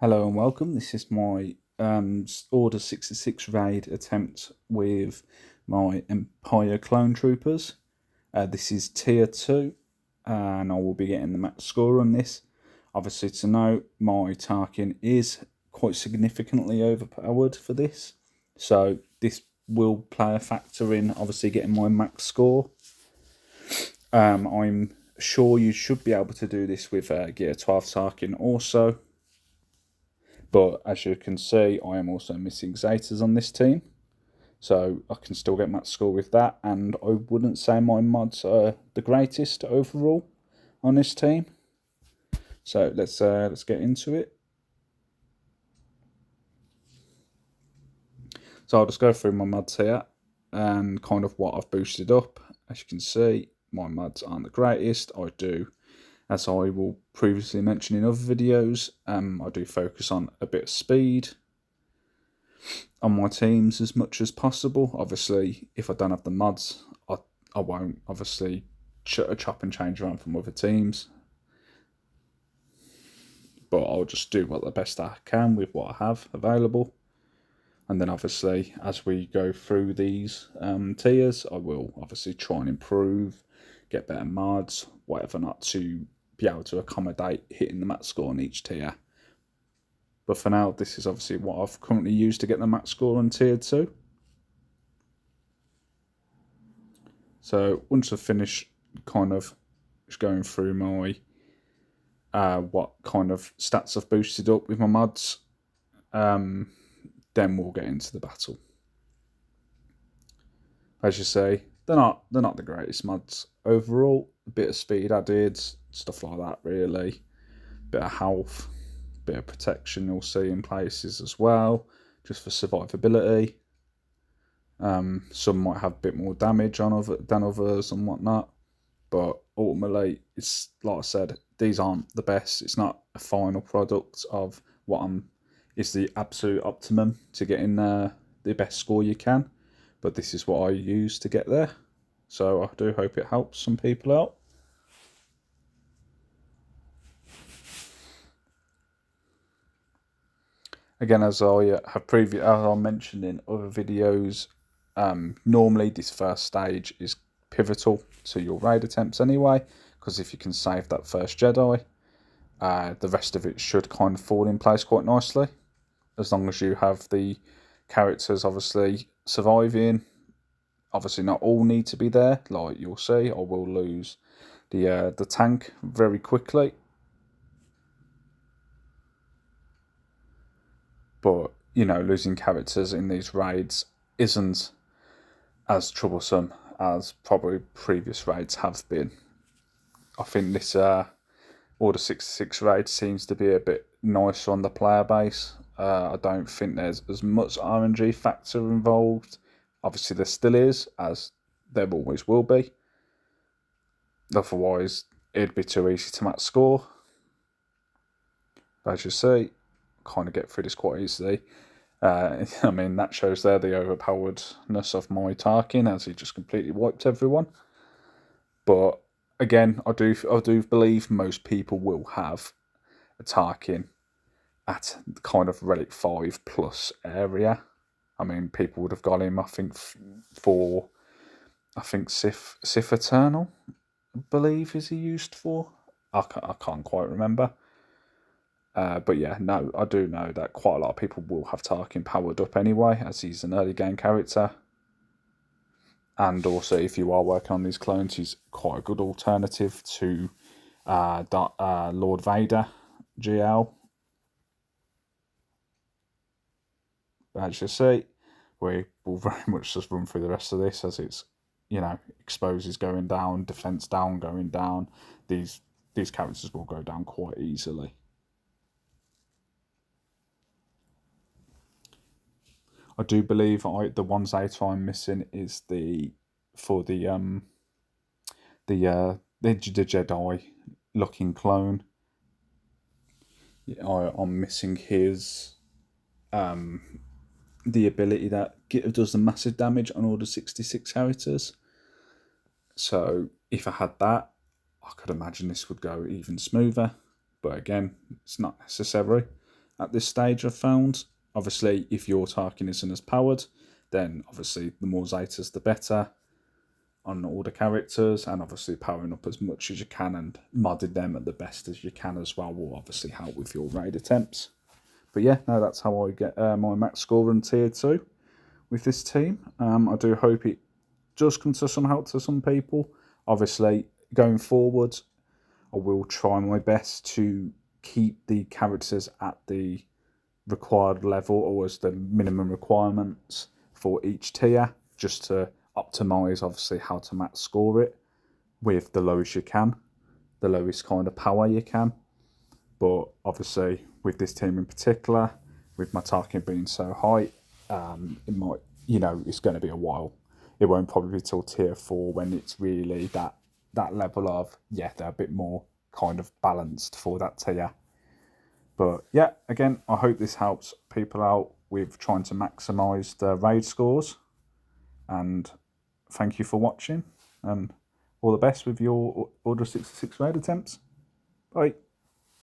Hello and welcome. This is my Order 66 raid attempt with my Empire Clone Troopers. This is Tier 2 and I will be getting the max score on this. Obviously to note, my Tarkin is quite significantly overpowered for this. So this will play a factor in obviously getting my max score. I'm sure you should be able to do this with Gear 12 Tarkin also. But as you can see, I am also missing Zetas on this team. So I can still get max score with that. And I wouldn't say my mods are the greatest overall on this team. So let's get into it. So I'll just go through my mods here and kind of what I've boosted up. As you can see, my mods aren't the greatest. I do, as I will previously mention in other videos, I do focus on a bit of speed on my teams as much as possible. Obviously, if I don't have the mods, I won't obviously chop and change around from other teams. But I'll just do what the best I can with what I have available. And then obviously, as we go through these tiers, I will obviously try and improve, get better mods, whatever not, to be able to accommodate hitting the max score on each tier. But for now, this is obviously what I've currently used to get the max score on tier 2. So once I've finished kind of going through my what kind of stats I've boosted up with my mods, then we'll get into the battle. As you say, they're not the greatest mods overall. A bit of speed added, stuff like that really. Bit of health, bit of protection you'll see in places as well, just for survivability. Some might have a bit more damage on than others and whatnot, but ultimately, it's like I said, these aren't the best. It's not a final product of what is the absolute optimum to getting the best score you can, but this is what I use to get there. So I do hope it helps some people out. Again, as I mentioned in other videos, normally this first stage is pivotal to your raid attempts anyway, because if you can save that first Jedi, the rest of it should kind of fall in place quite nicely, as long as you have the characters obviously surviving. Obviously not all need to be there, like you'll see. I will lose the tank very quickly, but you know, losing characters in these raids isn't as troublesome as probably previous raids have been. I think this Order 66 raid seems to be a bit nicer on the player base. I don't think there's as much RNG factor involved. Obviously there still is, as there always will be. Otherwise, it'd be too easy to match score. But as you see, kind of get through this quite easily. I mean, that shows there the overpoweredness of my Tarkin, as he just completely wiped everyone. But again, I do believe most people will have a Tarkin at kind of Relic 5 plus area. I mean, people would have got him, I think, for Sith Eternal, I believe, is he used for? I can't quite remember. But yeah, no, I do know that quite a lot of people will have Tarkin powered up anyway, as he's an early game character. And also, if you are working on these clones, he's quite a good alternative to Lord Vader GL. But as you see, we will very much just run through the rest of this, as it's, you know, exposes going down, defense down, going down. These characters will go down quite easily. I do believe the one Zeta I'm missing is the Jedi looking clone. I'm missing his the ability that does the massive damage on Order 66 characters. So if I had that, I could imagine this would go even smoother. But again, it's not necessary. at this stage, I've found. Obviously, if your tarkin isn't as powered, then obviously the more Zetas the better on all the characters, and obviously powering up as much as you can and modding them at the best as you can as well will obviously help with your raid attempts. But yeah, no, that's how I get my max score in tier 2 with this team. I do hope it does come to some help to some people. Obviously, going forward, I will try my best to keep the characters at the required level or as the minimum requirements for each tier, just to optimize obviously how to max score it with the lowest you can, the lowest kind of power you can. But obviously with this team in particular, with my target being so high, it might, it's going to be a while. It won't probably be till tier 4 when it's really that level of, they're a bit more kind of balanced for that tier. But yeah, again, I hope this helps people out with trying to maximise their raid scores. And thank you for watching, and all the best with your Order 66 raid attempts. Bye.